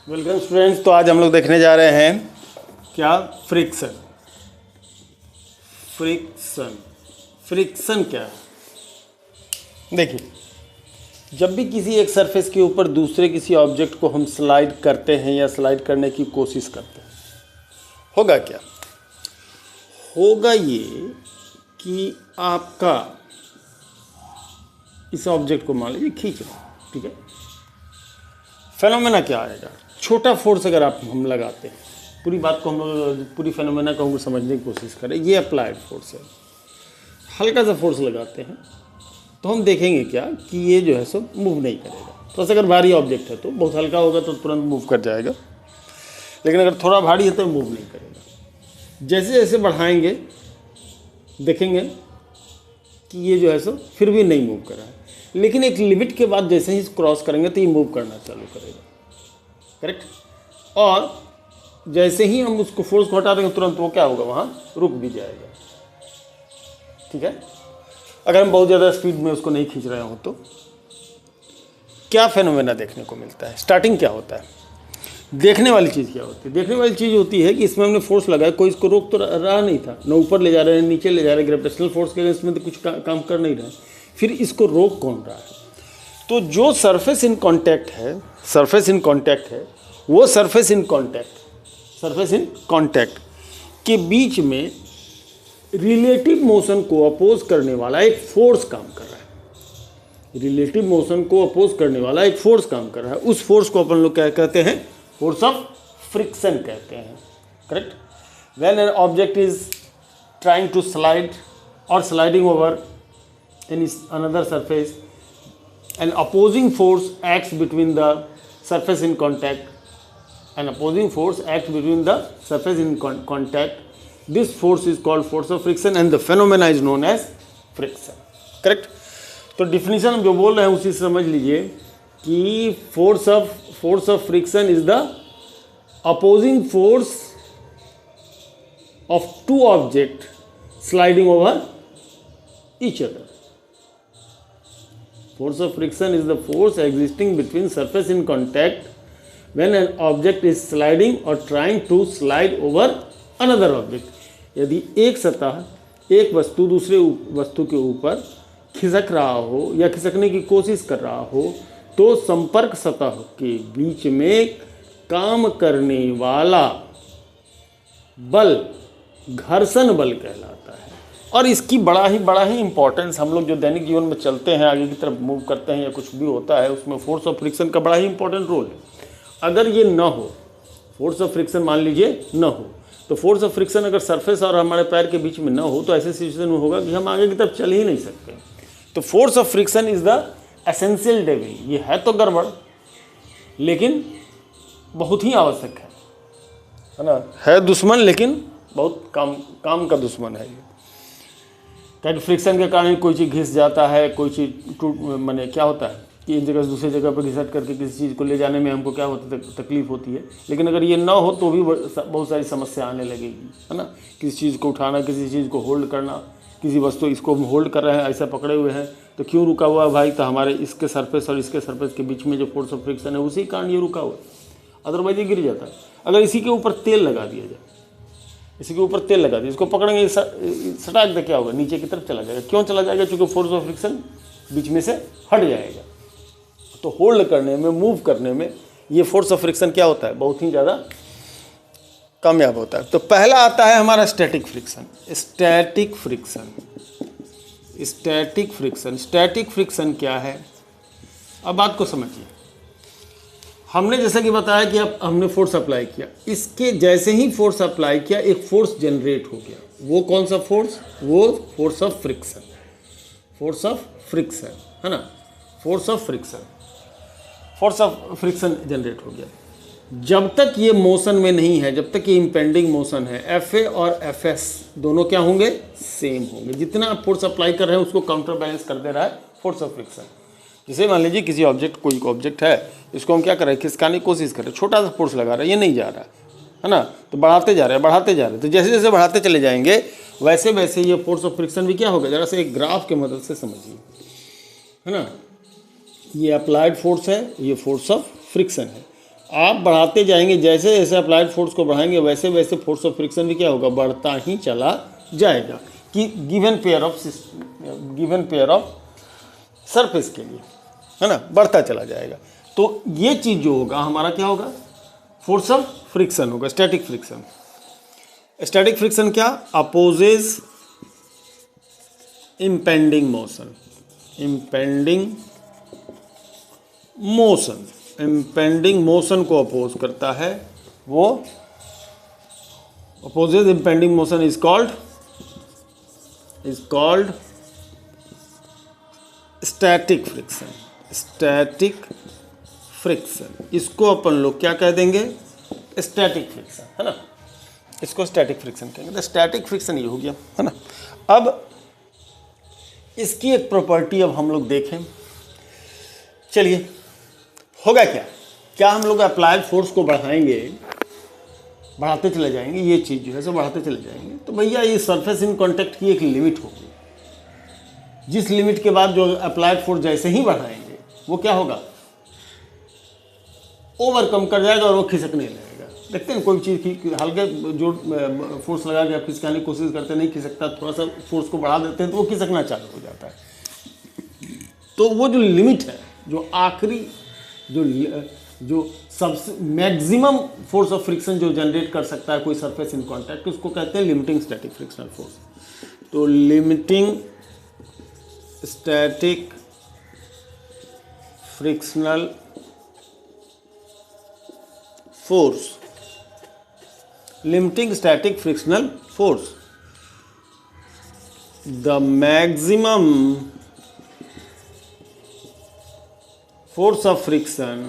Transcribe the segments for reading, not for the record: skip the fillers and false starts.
Welcome students. तो आज हम लोग देखने जा रहे हैं क्या, फ्रिक्शन। फ्रिक्शन फ्रिक्शन क्या है? देखिए, जब भी किसी एक सरफेस के ऊपर दूसरे किसी ऑब्जेक्ट को हम स्लाइड करते हैं या स्लाइड करने की कोशिश करते हैं, होगा क्या? होगा ये कि आपका इस ऑब्जेक्ट को मान लीजिए खींच रहे हैं, ठीक है। फेनोमेना क्या आएगा? छोटा फोर्स अगर हम लगाते हैं, पूरी बात को हम लोग पूरी फेनोमेना को हम समझने की कोशिश करें। ये अप्लाइड फोर्स है। हल्का सा फोर्स लगाते हैं तो हम देखेंगे क्या कि ये जो है सो मूव नहीं करेगा। तो अगर भारी ऑब्जेक्ट है तो बहुत हल्का होगा तो तुरंत मूव कर जाएगा, लेकिन अगर थोड़ा भारी है तो मूव नहीं करेगा। जैसे जैसे बढ़ाएंगे देखेंगे कि ये जो है सो फिर भी नहीं मूव कर रहा है, लेकिन एक लिमिट के बाद जैसे ही क्रॉस करेंगे तो ये मूव करना चालू करेगा, करेक्ट। और जैसे ही हम उसको फोर्स को हटा देंगे तुरंत वो क्या होगा, वहाँ रुक भी जाएगा, ठीक है। अगर हम बहुत ज़्यादा स्पीड में उसको नहीं खींच रहे हो तो क्या फेनोमेना देखने को मिलता है? स्टार्टिंग क्या होता है? देखने वाली चीज़ क्या होती है? देखने वाली चीज़ होती है कि इसमें हमने फोर्स लगाया, कोई इसको रोक तो रहा नहीं था, न ऊपर ले जा रहे हैं नीचे ले जा रहे हैं, ग्रेविटेशनल फोर्स के अगेंस्ट में तो कुछ काम कर नहीं रहा है। फिर इसको रोक कौन रहा है? तो जो सरफेस इन कांटेक्ट है, वो सरफेस इन कांटेक्ट के बीच में रिलेटिव मोशन को अपोज करने वाला एक फोर्स काम कर रहा है। रिलेटिव मोशन को अपोज करने वाला एक फोर्स काम कर रहा है। उस फोर्स को अपन लोग क्या कहते हैं? फोर्स ऑफ फ्रिक्शन कहते हैं, correct. When an object is trying to slide और sliding over in another surface, an opposing force acts between the surface in contact. An opposing force acts between the surface in contact. This force is called force of friction and the phenomena is known as friction. Correct? तो definition हम जो बोल रहे हैं उसी से समझ लीजिए कि force of friction is the opposing force of two objects sliding over each other. Force of friction is the force existing between surface in contact when an object is sliding or trying to slide over another object. यदि एक सतह एक वस्तु दूसरे वस्तु के ऊपर खिसक रहा हो या खिसकने की कोशिश कर रहा हो तो संपर्क सतह के बीच में काम करने वाला बल घर्षण बल कहलाता है। और इसकी बड़ा ही इंपॉर्टेंस, हम लोग जो दैनिक जीवन में चलते हैं, आगे की तरफ मूव करते हैं या कुछ भी होता है, उसमें फोर्स ऑफ फ्रिक्शन का बड़ा ही इंपॉर्टेंट रोल है। अगर ये न हो, फोर्स ऑफ फ्रिक्शन मान लीजिए न हो, तो फोर्स ऑफ फ्रिक्शन अगर सरफेस और हमारे पैर के बीच में न हो तो ऐसे सिचुएशन में होगा कि हम आगे की तरफ चल ही नहीं सकते। तो force of friction is the essential devil. ये है तो गड़बड़, लेकिन बहुत ही आवश्यक है ना। है दुश्मन लेकिन बहुत काम का दुश्मन है ये। क्या फ्रिक्शन के कारण कोई चीज़ घिस जाता है, कोई चीज़ माने क्या होता है कि एक जगह से दूसरी जगह पर घिसट करके किसी चीज़ को ले जाने में हमको क्या होता है, तकलीफ होती है। लेकिन अगर ये ना हो तो भी बहुत सारी समस्या आने लगेगी, है ना। किसी चीज़ को उठाना, किसी चीज़ को होल्ड करना, किसी वस्तु इसको हम होल्ड कर रहे हैं, ऐसा पकड़े हुए हैं तो क्यों रुका हुआ है भाई? तो हमारे इसके सरफेस और इसके सरफेस के बीच में जो फोर्स ऑफ फ्रिक्शन है उसी कारण ये रुका हुआ है, अदरवाइज ये गिर जाता है। अगर इसी के ऊपर तेल लगा दिया जाए, इसी के ऊपर तेल लगा दिया, इसको पकड़ेंगे सटाक दे, क्या होगा? नीचे की तरफ चला जाएगा। क्यों चला जाएगा? क्योंकि फोर्स ऑफ फ्रिक्शन बीच में से हट जाएगा। तो होल्ड करने में, मूव करने में ये फोर्स ऑफ फ्रिक्शन क्या होता है? बहुत ही ज़्यादा कामयाब होता है। तो पहला आता है हमारा स्टैटिक फ्रिक्शन। स्टैटिक फ्रिक्शन क्या है? अब बात को समझिए। हमने जैसा कि बताया कि अब हमने फोर्स अप्लाई किया, इसके जैसे ही फोर्स अप्लाई किया एक फोर्स जनरेट हो गया। वो कौन सा फोर्स? वो फोर्स ऑफ फ्रिक्शन है ना। फोर्स ऑफ फ्रिक्शन जनरेट हो गया। जब तक ये मोशन में नहीं है, जब तक ये इम्पेंडिंग मोशन है, एफ ए और एफ एस दोनों क्या होंगे? सेम होंगे। जितना आप फोर्स अप्लाई कर रहे हैं उसको काउंटर बैलेंस कर दे रहा है फोर्स ऑफ फ्रिक्शन। जैसे मान लीजिए किसी ऑब्जेक्ट, कोई ऑब्जेक्ट है, इसको हम क्या कर रहे हैं? खिसकाने की कोशिश कर रहे हैं, छोटा सा फोर्स लगा रहे हैं, ये नहीं जा रहा है ना। तो बढ़ाते जा रहे हैं। तो जैसे जैसे बढ़ाते चले जाएंगे वैसे वैसे ये फोर्स ऑफ फ्रिक्शन भी क्या होगा? जरा से एक ग्राफ की मदद से समझिए, है ना। ये अप्लाइड फोर्स है, ये फोर्स ऑफ फ्रिक्शन है। आप बढ़ाते जाएंगे, जैसे जैसे अप्लाइड फोर्स को बढ़ाएंगे वैसे वैसे फोर्स ऑफ फ्रिक्शन भी क्या होगा, बढ़ता ही चला जाएगा कि गिवन पेयर ऑफ सरफेस के लिए, है ना, बढ़ता चला जाएगा। तो ये चीज़ जो होगा हमारा क्या होगा, फोर्स ऑफ फ्रिक्शन होगा, स्टैटिक फ्रिक्शन। स्टैटिक फ्रिक्शन क्या, opposes impending motion, impending motion को अपोज करता है, वो opposes impending motion is called static friction. इसको अपन लोग क्या कह देंगे, स्टैटिक फ्रिक्शन, है ना, इसको स्टैटिक फ्रिक्शन कहेंगे। तो स्टैटिक फ्रिक्शन ये हो गया, है ना। अब इसकी एक प्रॉपर्टी अब हम लोग देखें, चलिए होगा क्या हम लोग अप्लाइड फोर्स को बढ़ाते चले जाएंगे, ये चीज़ जो है सो बढ़ाते चले जाएंगे, तो भैया ये सरफेस इन कांटेक्ट की एक लिमिट होगी, जिस लिमिट के बाद जो अप्लाइड फोर्स जैसे ही बढ़ाएंगे वो क्या होगा, ओवरकम कर जाएगा और वो खिसकने लगेगा। देखते हैं कोई चीज़ की हल्के जो फोर्स लगा के आप खिसकाने की कोशिश करते नहीं खिसकता, थोड़ा सा फोर्स को बढ़ा देते हैं तो वो खिसकना चालू हो जाता है। तो वो जो लिमिट है, जो आखिरी जो सबसे मैक्सिमम फोर्स ऑफ फ्रिक्शन जो जनरेट कर सकता है कोई सरफेस इन कांटेक्ट, उसको कहते हैं लिमिटिंग स्टैटिक फ्रिक्शनल फोर्स। तो limiting static frictional force, limiting static frictional force, the maximum force of friction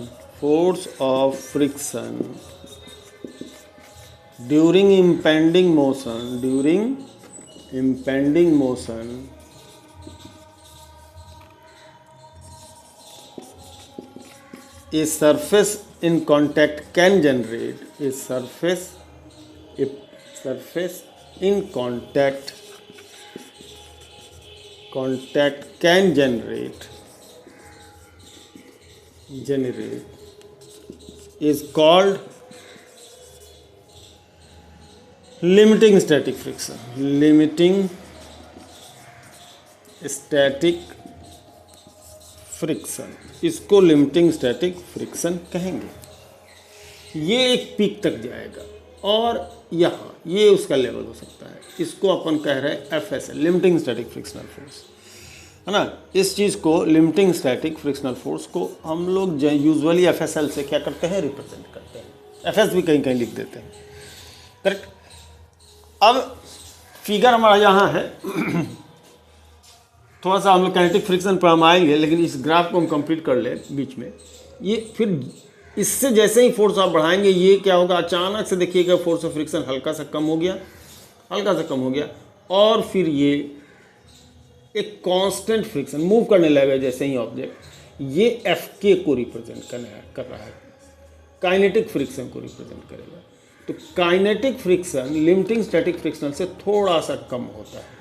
during impending motion a surface in contact can generate, a surface in contact can generate is called limiting static friction, इसको limiting static friction कहेंगे। ये एक peak तक जाएगा और यहाँ ये उसका लेवल हो सकता है, इसको अपन कह रहे हैं FSL, limiting static frictional force, है ना। इस चीज़ को लिमिटिंग स्टैटिक फ्रिक्शनल फोर्स को हम लोग यूजुअली FSL से क्या करते हैं, रिप्रेजेंट करते हैं, FS भी कहीं कहीं लिख देते हैं, करेक्ट। अब फिगर हमारा यहाँ है थोड़ा सा हम लोग काइनेटिक फ्रिक्शन पर हम आएंगे, लेकिन इस ग्राफ को हम कंप्लीट कर ले बीच में। ये फिर इससे जैसे ही फोर्स आप बढ़ाएंगे ये क्या होगा, अचानक से देखिएगा फोर्स ऑफ फ्रिक्शन हल्का सा कम हो गया और फिर ये एक कांस्टेंट फ्रिक्शन मूव करने लगेगा जैसे ही ऑब्जेक्ट, ये FK को रिप्रेजेंट कर रहा है, काइनेटिक फ्रिक्शन को रिप्रेजेंट करेगा। तो kinetic friction limiting static friction से थोड़ा सा कम होता है,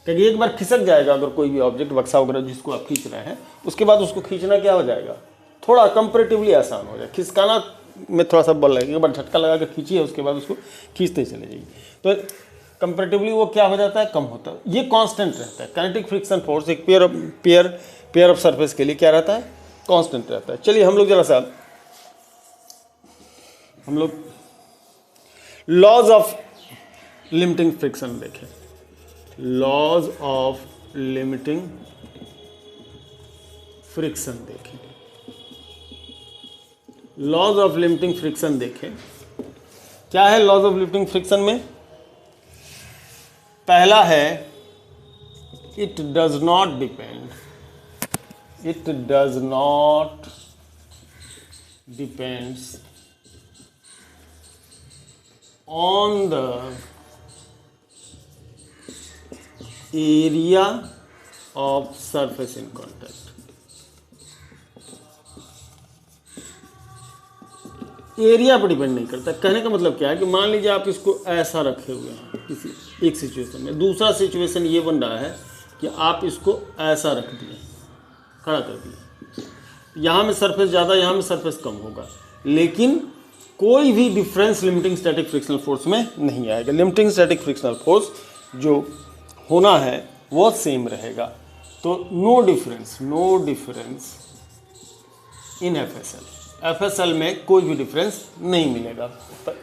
क्योंकि एक बार खिसक जाएगा अगर कोई भी ऑब्जेक्ट बक्सा वगैरह जिसको आप खींच रहे हैं, उसके बाद उसको खींचना क्या हो जाएगा, थोड़ा कंपैरेटिवली आसान हो जाए। खिसकाना में थोड़ा सा बल लगेगा, बट झटका लगा कर खींचिए, उसके बाद उसको खींचते चले जाइए, तो कंपैरेटिवली वो क्या हो जाता है, कम होता है। ये कांस्टेंट रहता है। काइनेटिक फ्रिक्शन फोर्स एक पेयर ऑफ सरफेस के लिए क्या रहता है, कांस्टेंट रहता है। चलिए हम लोग जरा सा लॉज ऑफ लिमिटिंग फ्रिक्शन देखें। लॉज ऑफ लिमिटिंग फ्रिक्शन देखें। लॉज ऑफ लिमिटिंग फ्रिक्शन देखें, क्या है लॉज ऑफ लिमिटिंग फ्रिक्शन में। पहला है it does not depends on the area of surface in contact. Area पर डिपेंड नहीं करता। कहने का मतलब क्या है कि मान लीजिए आप इसको ऐसा रखे हुए हैं किसी एक सिचुएशन में, दूसरा सिचुएशन ये बन रहा है कि आप इसको ऐसा रख दिए, खड़ा कर दिए, यहाँ में सरफेस ज़्यादा, यहाँ में सरफेस कम होगा। लेकिन कोई भी difference limiting static frictional force में नहीं आएगा। लिमिटिंग स्टैटिक फ्रिक्शनल फोर्स जो होना है वो सेम रहेगा। तो नो डिफरेंस इन एफएसएल में कोई भी डिफरेंस नहीं मिलेगा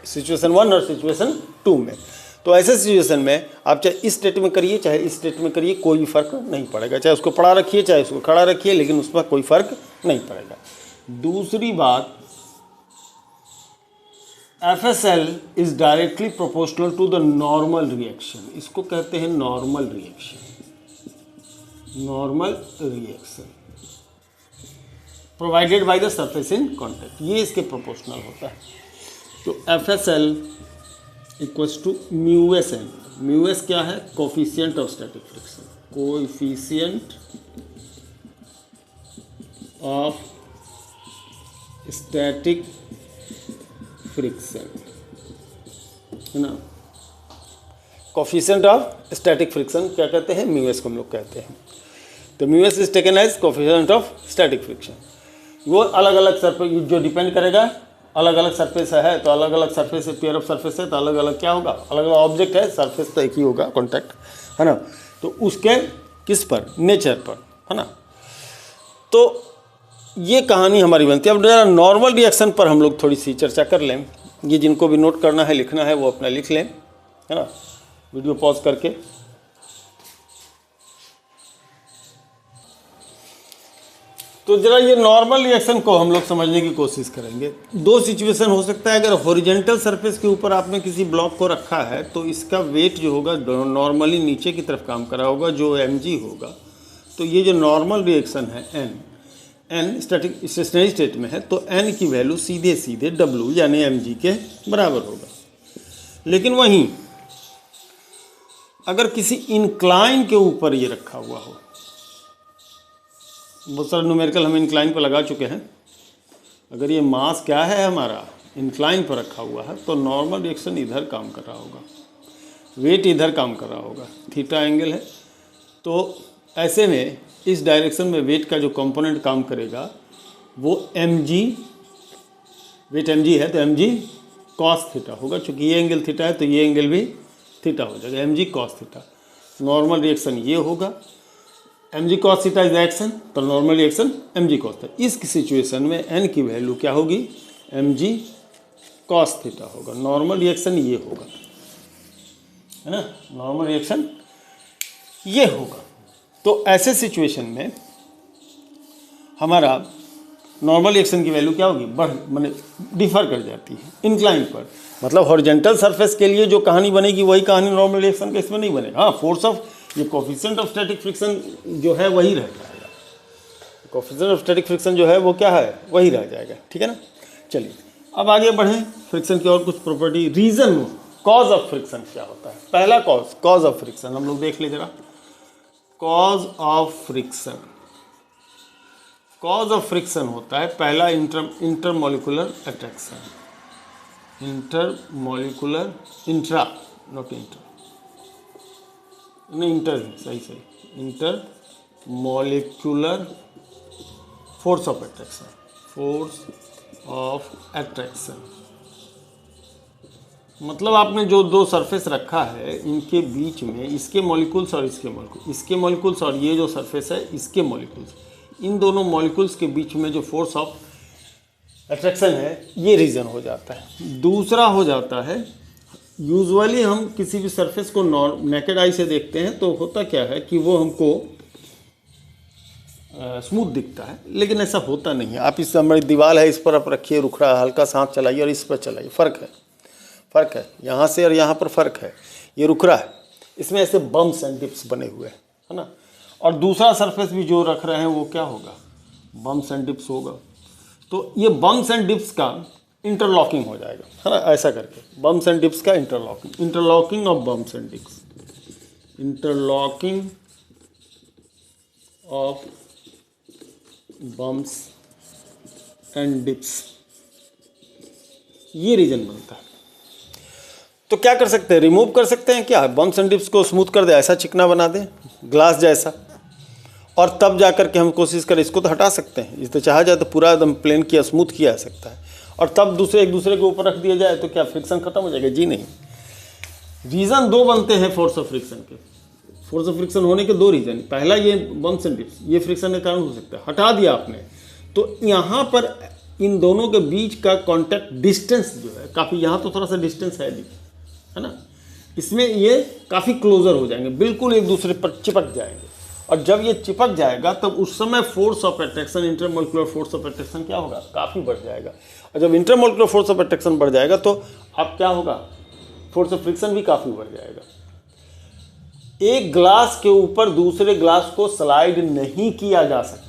सिचुएशन 1 और सिचुएशन 2 में। तो ऐसे सिचुएशन में आप चाहे इस स्टेट में करिए चाहे इस स्टेट में करिए, कोई भी फर्क नहीं पड़ेगा। चाहे उसको पड़ा रखिए चाहे उसको खड़ा रखिए, लेकिन उसमें कोई फर्क नहीं पड़ेगा। दूसरी बात, FSL is directly proportional to the normal reaction. इसको कहते हैं normal reaction provided by the surface in contact, ये इसके प्रोपोर्शनल होता है। तो FSL equals to μSN। μS क्या है? Coefficient of static friction, coefficient of static friction, है ना। कोफिशिएंट ऑफ स्टैटिक फ्रिक्शन क्या कहते हैं? μS को हम लोग कहते हैं। तो μS is taken as coefficient of static friction. वो अलग अलग सरफेस जो डिपेंड करेगा, अलग अलग सरफेस है तो अलग अलग सरफेस है, पेयर ऑफ सरफेस है तो अलग अलग क्या होगा, अलग अलग ऑब्जेक्ट है, सरफेस तो एक ही होगा कॉन्टैक्ट, है ना। तो उसके किस पर, नेचर पर, है ना। तो ये कहानी हमारी बनती है। अब जरा नॉर्मल रिएक्शन पर हम लोग थोड़ी सी चर्चा कर लें। ये जिनको भी नोट करना है लिखना है वो अपना लिख लें, है ना, वीडियो पॉज करके। तो जरा ये नॉर्मल रिएक्शन को हम लोग समझने की कोशिश करेंगे। दो सिचुएशन हो सकता है। अगर हॉरिजॉन्टल सरफेस के ऊपर आपने किसी ब्लॉक को रखा है तो इसका वेट जो होगा नॉर्मली नीचे की तरफ काम करा होगा, जो mg होगा। तो ये जो नॉर्मल रिएक्शन है n स्टैटिक स्टेशनरी स्टेट में है, तो n की वैल्यू सीधे सीधे w यानी mg के बराबर होगा। लेकिन वहीं अगर किसी इंक्लाइन के ऊपर ये रखा हुआ हो, बहुत सारा न्यूमेरिकल हम इंक्लाइन पर लगा चुके हैं। अगर ये मास क्या है हमारा, इंक्लाइन पर रखा हुआ है, तो नॉर्मल रिएक्शन इधर काम कर रहा होगा, वेट इधर काम कर रहा होगा, थीटा एंगल है। तो ऐसे में इस डायरेक्शन में वेट का जो कंपोनेंट काम करेगा वो mg, वेट mg है तो mg cos थीटा होगा। चूँकि ये एंगल थीटा है तो ये एंगल भी थीटा हो जाएगा, mg cos theta. Normal reaction ये होगा, mg cos theta is action, तो normal reaction mg cos theta. इस सिचुएशन में n की वैल्यू क्या होगी, mg cos थीटा होगा। नॉर्मल रिएक्शन ये होगा, है ना, नॉर्मल रिएक्शन ये होगा। तो ऐसे सिचुएशन में हमारा नॉर्मल रिएक्शन की वैल्यू क्या होगी, माने डिफर कर जाती है इंक्लाइन पर। मतलब हॉरिजॉन्टल सरफेस के लिए जो कहानी बनेगी वही कहानी नॉर्मल रिएक्शन के इसमें नहीं बनेगा। हाँ, फोर्स ऑफ ये कोफिशिएंट ऑफ स्टैटिक फ्रिक्शन जो है वही रह जाएगा, कोफिशिएंट ऑफ स्टैटिक फ्रिक्शन जो है वो क्या है, वही रह जाएगा, ठीक है ना। चलिए अब आगे बढ़ें। फ्रिक्शन की और कुछ property, reason, cause of friction क्या होता है। पहला कॉज ऑफ फ्रिक्शन हम लोग देख ले जरा। Cause of friction, cause of friction होता है पहला intermolecular attraction, intermolecular, intra not inter, नहीं इंटर सही, intermolecular force of attraction, force of attraction. मतलब आपने जो दो सरफेस रखा है इनके बीच में इसके मॉलिक्यूल्स और इसके मॉलिक्यूल्स और ये जो सरफेस है इसके मॉलिक्यूल्स, इन दोनों मॉलिक्यूल्स के बीच में जो फोर्स ऑफ अट्रैक्शन है ये रीजन हो जाता है। दूसरा हो जाता है, यूजुअली हम किसी भी सरफेस को नेकेड आई से देखते हैं तो होता क्या है कि वो हमको स्मूथ दिखता है, लेकिन ऐसा होता नहीं है। आप इस हमारी दीवार है, इस पर आप रखिए, रुखड़ा हल्का सा हाथ चलाइए और इस पर चलाइए, फ़र्क है यहाँ से और यहाँ पर फ़र्क है। ये रुखड़ा है, इसमें ऐसे बम्स एंड डिप्स बने हुए हैं, है ना। और दूसरा सरफेस भी जो रख रहे हैं वो क्या होगा, बम्स एंड डिप्स होगा। तो ये बम्स एंड डिप्स का इंटरलॉकिंग हो जाएगा, है ना, ऐसा करके बम्स एंड डिप्स का interlocking of bumps and dips, interlocking of bumps and dips, ये रीजन बनता है। तो क्या कर सकते हैं, रिमूव कर सकते हैं क्या, बम्स एंड डिप्स को स्मूथ कर दे, ऐसा चिकना बना दें ग्लास जैसा, और तब जा कर के हम कोशिश करें, इसको तो हटा सकते हैं, इस तो चाहा जाए तो पूरा एकदम प्लेन किया, स्मूथ किया जा सकता है। और तब दूसरे एक दूसरे के ऊपर रख दिया जाए तो क्या फ्रिक्शन खत्म हो जाएगा? जी नहीं। रीज़न दो बनते हैं फोर्स ऑफ फ्रिक्शन के। फोर्स ऑफ फ्रिक्शन होने के दो रीज़न, पहला ये बम्प्स एंड डिप्स, ये फ्रिक्शन के कारण हो सकता है। हटा दिया आपने तो यहाँ पर इन दोनों के बीच का कॉन्टैक्ट डिस्टेंस जो है काफ़ी, यहाँ तो थोड़ा सा डिस्टेंस है ना, इसमें ये काफ़ी क्लोजर हो जाएंगे, बिल्कुल एक दूसरे पर चिपक जाएंगे। और जब ये चिपक जाएगा तब उस समय force of attraction, intermolecular force of attraction क्या होगा? काफ़ी बढ़ जाएगा। और जब इंटरमोलिकुलर फोर्स ऑफ अट्रैक्शन बढ़ जाएगा तो अब क्या होगा? फोर्स ऑफ फ्रिक्शन भी काफ़ी बढ़ जाएगा। एक ग्लास के ऊपर दूसरे ग्लास को स्लाइड नहीं किया जा सकता।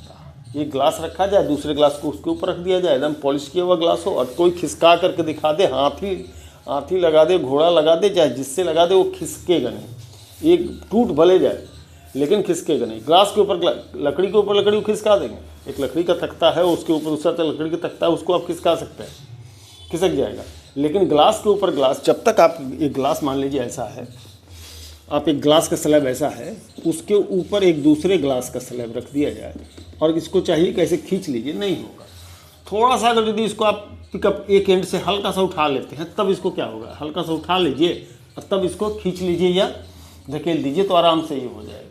एक ग्लास रखा जाए, दूसरे ग्लास को उसके ऊपर रख दिया जाए, एकदम पॉलिश किया हुआ ग्लास हो, और कोई खिसका करके दिखा दे, हाथी लगा दे, घोड़ा लगा दे, चाहे जिससे लगा दे, वो खिसकेगा नहीं। एक टूट भले जाए लेकिन खिसकेगा नहीं। ग्लास के ऊपर लकड़ी के ऊपर लकड़ी को खिसका देंगे। एक लकड़ी का तख्ता है, उसके ऊपर दूसरा लकड़ी का तख्ता है, उसको आप खिसका सकते हैं, खिसक जाएगा। लेकिन ग्लास के ऊपर ग्लास, जब तक आप एक ग्लास मान लीजिए ऐसा है, आप एक ग्लास का स्लैब ऐसा है, उसके ऊपर एक दूसरे ग्लास का स्लैब रख दिया जाए और इसको चाहिए कैसे खींच लीजिए, नहीं होगा। थोड़ा सा अगर यदि इसको आप पिकअप एक एंड से हल्का सा उठा लेते हैं तब इसको क्या होगा? हल्का सा उठा लीजिए और तब इसको खींच लीजिए या धकेल दीजिए तो आराम से ये हो जाएगा।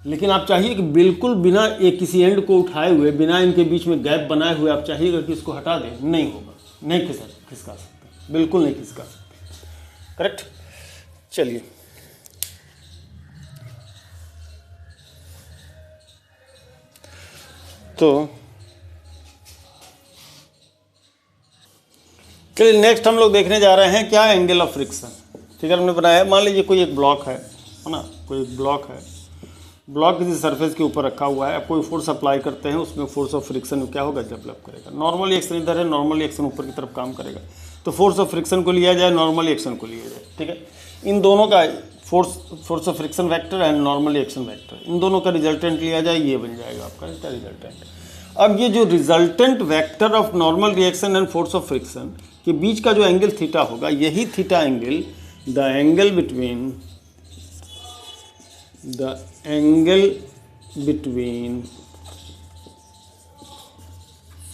लेकिन आप चाहिए कि बिल्कुल बिना एक किसी एंड को उठाए हुए, बिना इनके बीच में गैप बनाए हुए आप चाहिएगा कि इसको हटा दें, नहीं होगा, नहीं खिसका सकते, बिल्कुल नहीं खिसका सकते। करेक्ट? चलिए, तो चलिए नेक्स्ट हम लोग देखने जा रहे हैं क्या? Angle of friction. ठीक है, हमने बनाया, मान लीजिए कोई एक ब्लॉक है ना, कोई एक ब्लॉक है, ब्लॉक किसी सरफेस के ऊपर रखा हुआ है, आप कोई फोर्स अप्लाई करते हैं, उसमें फोर्स ऑफ फ्रिक्शन क्या होगा? डेवलप करेगा। नॉर्मल एक्शन इधर है, नॉर्मल एक्शन ऊपर की तरफ काम करेगा, तो फोर्स ऑफ फ्रिक्शन को लिया जाए, नॉर्मल एक्शन को लिया जाए। ठीक है, इन दोनों का force of friction vector and normal action vector, इन दोनों का रिजल्टेंट लिया जाए, ये बन जाएगा आपका इसका रिजल्टेंट। अब ये जो resultant vector of normal reaction and force of friction के बीच का जो एंगल थीटा होगा, यही theta angle, the angle between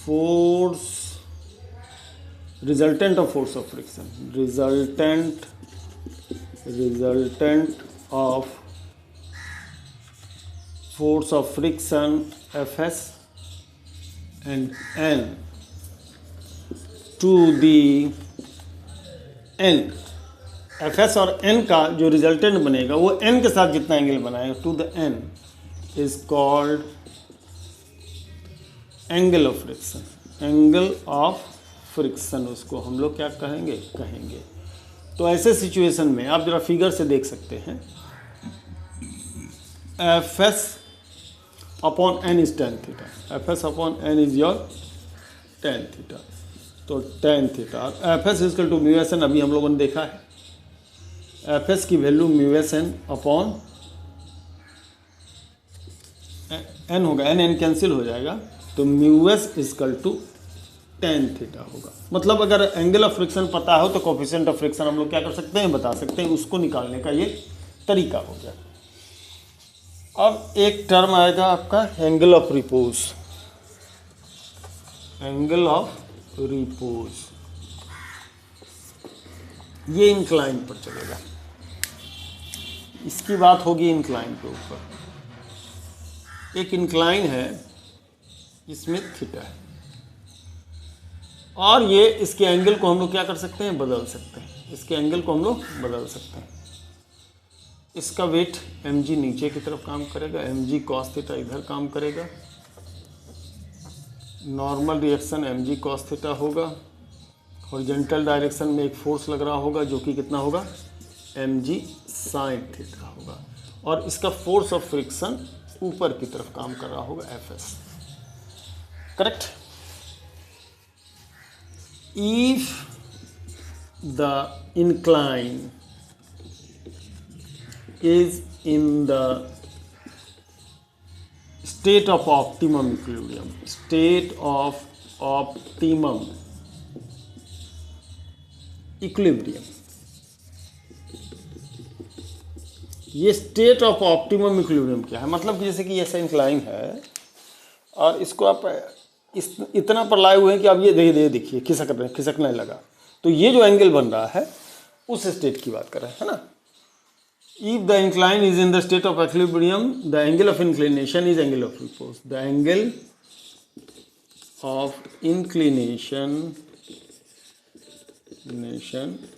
force, resultant of force of friction, resultant of force of friction Fs and N to the N, Fs और N का जो resultant बनेगा वो N के साथ जितना एंगल बनाएगा, to the N is called angle of friction. Angle of friction उसको हम लोग क्या कहेंगे? तो ऐसे सिचुएशन में आप जरा फिगर से देख सकते हैं, Fs upon N is tan theta, Fs upon N is your tan theta. तो tan theta Fs equal to mu S N, अभी हम लोगों ने देखा है, Fs की value mu S N upon N होगा, N कैंसिल हो जाएगा, तो mu S equal to tan theta होगा। मतलब अगर एंगल ऑफ फ्रिक्शन पता हो तो कोफिशिएंट ऑफ फ्रिक्शन हम लोग क्या कर सकते हैं? बता सकते हैं। उसको निकालने का ये तरीका हो गया। अब एक टर्म आएगा आपका angle of repose. Angle of repose ये इंक्लाइन पर चलेगा, इसकी बात होगी इंक्लाइन के ऊपर। एक इंक्लाइन है, इसमें थीटा है, और ये इसके एंगल को हम लोग क्या कर सकते हैं? बदल सकते हैं। इसके एंगल को हम लोग बदल सकते हैं। इसका वेट mg नीचे की तरफ काम करेगा, mg cos थीटा इधर काम करेगा, normal reaction mg cos theta होगा, हॉरिजॉन्टल डायरेक्शन में एक फोर्स लग रहा होगा जो कि कितना होगा? mg sin थीटा होगा, और इसका फोर्स ऑफ फ्रिक्शन ऊपर की तरफ काम कर रहा होगा Fs। Correct? If the incline is in the state of optimum equilibrium, ये स्टेट ऑफ ऑप्टिमम इक्विलिब्रियम क्या है? मतलब कि जैसे कि ऐसा इंक्लाइन है और इसको आप इस इतना पर लाए हुए हैं कि अब ये देखिए खिसकने लगा, तो ये जो एंगल बन रहा है उस स्टेट की बात कर रहे हैं, है ना। If the incline is in the state of equilibrium the angle of inclination is angle of repose. The angle of inclination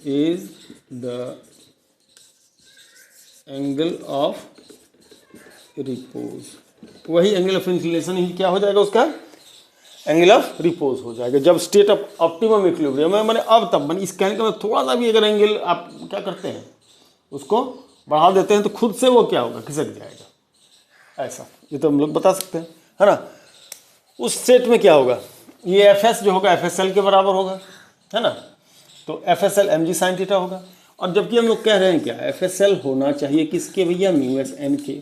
is the angle of repose. वही एंगल ऑफ इंक्लिनेशन ही क्या हो जाएगा, उसका एंगल ऑफ रिपोज हो जाएगा जब state of optimum equilibrium है। मैंने अब तब मैंने इस कहने का मतलब थोड़ा सा भी अगर एंगल आप क्या करते हैं उसको बढ़ा देते हैं तो खुद से वो क्या होगा, खिसक जाएगा। ऐसा ये तो हम लोग बता सकते हैं, है ना। उस स्टेट में क्या होगा, ये एफ एस जो होगा एफ एस एल के बराबर होगा, है ना। तो F S L M G sine theta होगा। और जबकि हम लोग कह रहे हैं क्या, एफ एस एल होना चाहिए किसके भैया, म्यू एस एन के।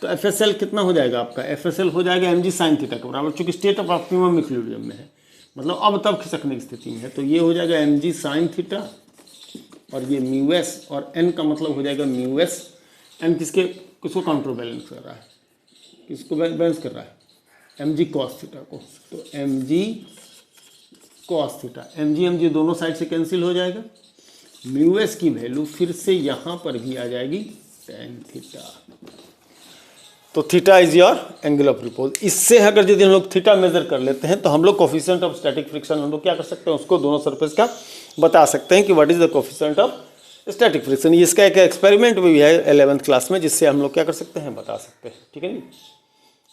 तो एफ एस एल कितना हो जाएगा आपका, एफ एस एल हो जाएगा एम जी साइन थीटा के बराबर, चूँकि स्टेट ऑफ ऑप्टिमम इक्विलिब्रियम में है, मतलब अब तब खिसकने की स्थिति में है। तो ये हो जाएगा एम जी साइन थीटा और ये म्यू एस, और एन का मतलब हो जाएगा म्यू एस। एन किसको काउंटर बैलेंस कर रहा है, किसको बैलेंस कर रहा है, एम जी कॉस थीटा को। तो M G cos theta, M G दोनों साइड से कैंसिल हो जाएगा। म्यू एस की वैल्यू फिर से यहाँ पर भी आ जाएगी टेन थीटा। तो theta is your angle of repose. इससे अगर यदि हम लोग थीटा मेजर कर लेते हैं तो हम लोग कोफिशिएंट ऑफ स्टैटिक फ्रिक्शन हम लोग क्या कर सकते हैं, उसको दोनों सरफेस का बता सकते हैं कि what is the coefficient of static friction. इसका एक एक्सपेरिमेंट भी है 11th क्लास में, जिससे हम लोग क्या कर सकते हैं, बता सकते हैं। ठीक है जी,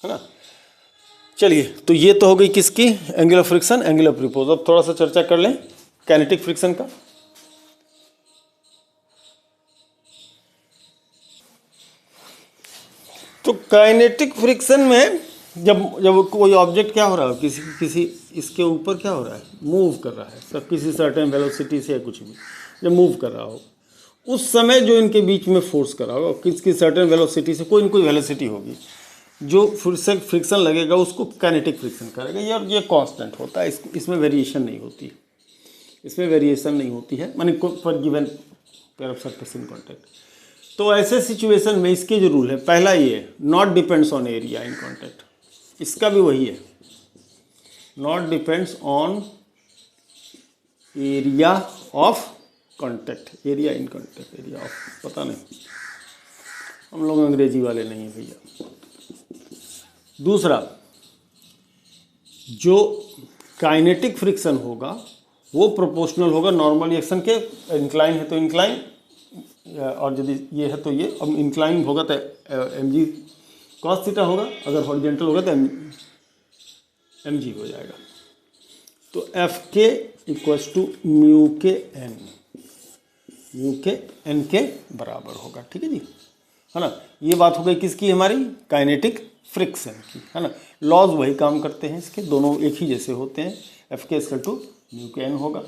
है ना। चलिए, तो ये तो हो गई किसकी, angle of friction, angle of repose. अब थोड़ा सा चर्चा कर लें काइनेटिक फ्रिक्शन का। तो काइनेटिक फ्रिक्शन में जब कोई ऑब्जेक्ट क्या हो रहा है, किसी इसके ऊपर क्या हो रहा है, मूव कर रहा है, सब किसी सर्टेन वेलोसिटी से या कुछ भी जब मूव कर रहा हो, उस समय जो इनके बीच में फोर्स कर रहा होगा, किसी सर्टेन वेलोसिटी से कोई न कोई वेलोसिटी होगी, जो फ्रिक्शन लगेगा उसको काइनेटिक फ्रिक्शन करेगा। ये कांस्टेंट होता है, इसमें वेरिएशन नहीं होती, इसमें वेरिएशन नहीं होती है, माने for given pair of surface in contact. तो ऐसे सिचुएशन में इसके जो रूल है, पहला ये है not depends on area in contact, इसका भी वही है, not depends on area of contact, area in contact, area of, पता नहीं, हम लोग अंग्रेजी वाले नहीं हैं भैया। दूसरा, जो काइनेटिक फ्रिक्शन होगा वो प्रोपोर्शनल होगा नॉर्मल रिएक्शन के, इंक्लाइन है तो इंक्लाइन, और यदि ये है तो ये, अब इंक्लाइन होगा तो एम जी कॉस थीटा होगा, अगर हॉरिजेंटल होगा तो एम जी हो जाएगा। तो एफ के इक्वल्स टू म्यू के एन, म्यू के एन के बराबर होगा। ठीक है जी, है ना। ये बात हो गई किसकी, हमारी काइनेटिक फ्रिक्शन की, है ना। लॉज वही काम करते हैं इसके, दोनों एक ही जैसे होते हैं, एफ के इक्वल टू म्यू के एन होगा,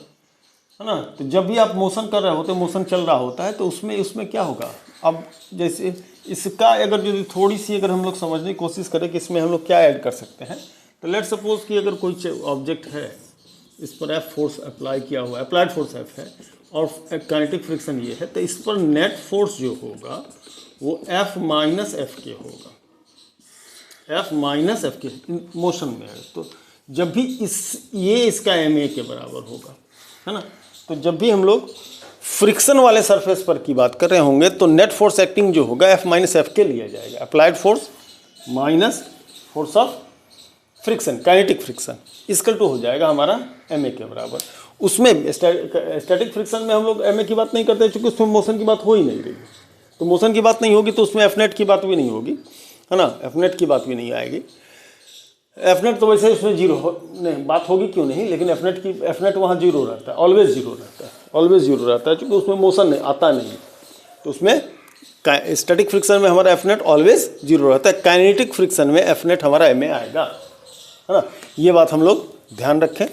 है ना। तो जब भी आप मोशन कर रहे होते हैं, मोशन चल रहा होता है, तो उसमें क्या होगा, अब जैसे इसका अगर यदि थोड़ी सी अगर हम लोग समझने की कोशिश करें कि इसमें हम लोग क्या ऐड कर सकते हैं, तो लेट सपोज कि अगर कोई ऑब्जेक्ट है, इस पर एफ फोर्स अप्लाई किया हुआ है, अप्लाइड फोर्स एफ है, और काइनेटिक फ्रिक्शन ये है, तो इस पर नेट फोर्स जो होगा वो एफ माइनस एफ के होगा, एफ माइनस एफ के मोशन में है। तो जब भी ये इसका एम ए के बराबर होगा, है ना। तो जब भी हम लोग फ्रिक्शन वाले सरफेस पर की बात कर रहे होंगे तो नेट फोर्स एक्टिंग जो होगा एफ माइनस एफ के लिया जाएगा, applied force minus force of friction, kinetic friction, equal to हो जाएगा हमारा एम ए के बराबर। उसमें स्टैटिक फ्रिक्शन में हम लोग एम ए की बात नहीं करते, क्योंकि उसमें मोशन की बात हो ही नहीं रही, तो मोशन की बात नहीं होगी तो उसमें एफ नेट की बात भी नहीं होगी, है ना, एफ नेट की बात भी नहीं आएगी। एफ नेट तो वैसे उसमें जीरो नहीं बात होगी, क्यों नहीं, लेकिन एफ नेट वहाँ जीरो रहता है, ऑलवेज जीरो रहता है, ऑलवेज जीरो रहता है, क्योंकि उसमें मोशन नहीं आता नहीं, तो उसमें स्टैटिक फ्रिक्शन में हमारा एफ नेट ऑलवेज जीरो रहता है, काइनेटिक फ्रिक्शन में एफ नेट हमारा एम ए आएगा, है ना। ये बात हम लोग ध्यान रखें।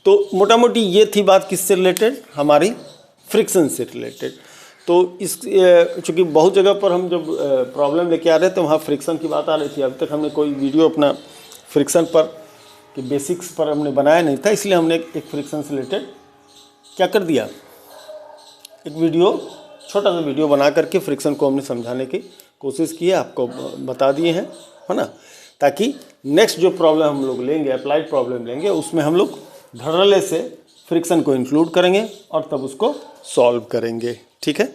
तो मोटा मोटी ये थी बात किससे रिलेटेड, हमारी फ्रिक्शन से रिलेटेड। तो इस चूँकि बहुत जगह पर हम जब प्रॉब्लम लेके आ रहे थे वहाँ फ्रिक्शन की बात आ रही थी, अभी तक हमने कोई वीडियो अपना फ्रिक्शन पर कि बेसिक्स पर हमने बनाया नहीं था, इसलिए हमने एक फ्रिक्शन से रिलेटेड क्या कर दिया, एक वीडियो, छोटा सा वीडियो बना करके फ्रिक्शन को हमने समझाने की कोशिश की है, आपको बता दिए हैं, है ना। ताकि नेक्स्ट जो प्रॉब्लम हम लोग लेंगे, अप्लाइड प्रॉब्लम लेंगे, उसमें हम लोग धड़ल्ले से फ्रिक्शन को इंक्लूड करेंगे और तब उसको सॉल्व करेंगे। ठीक है।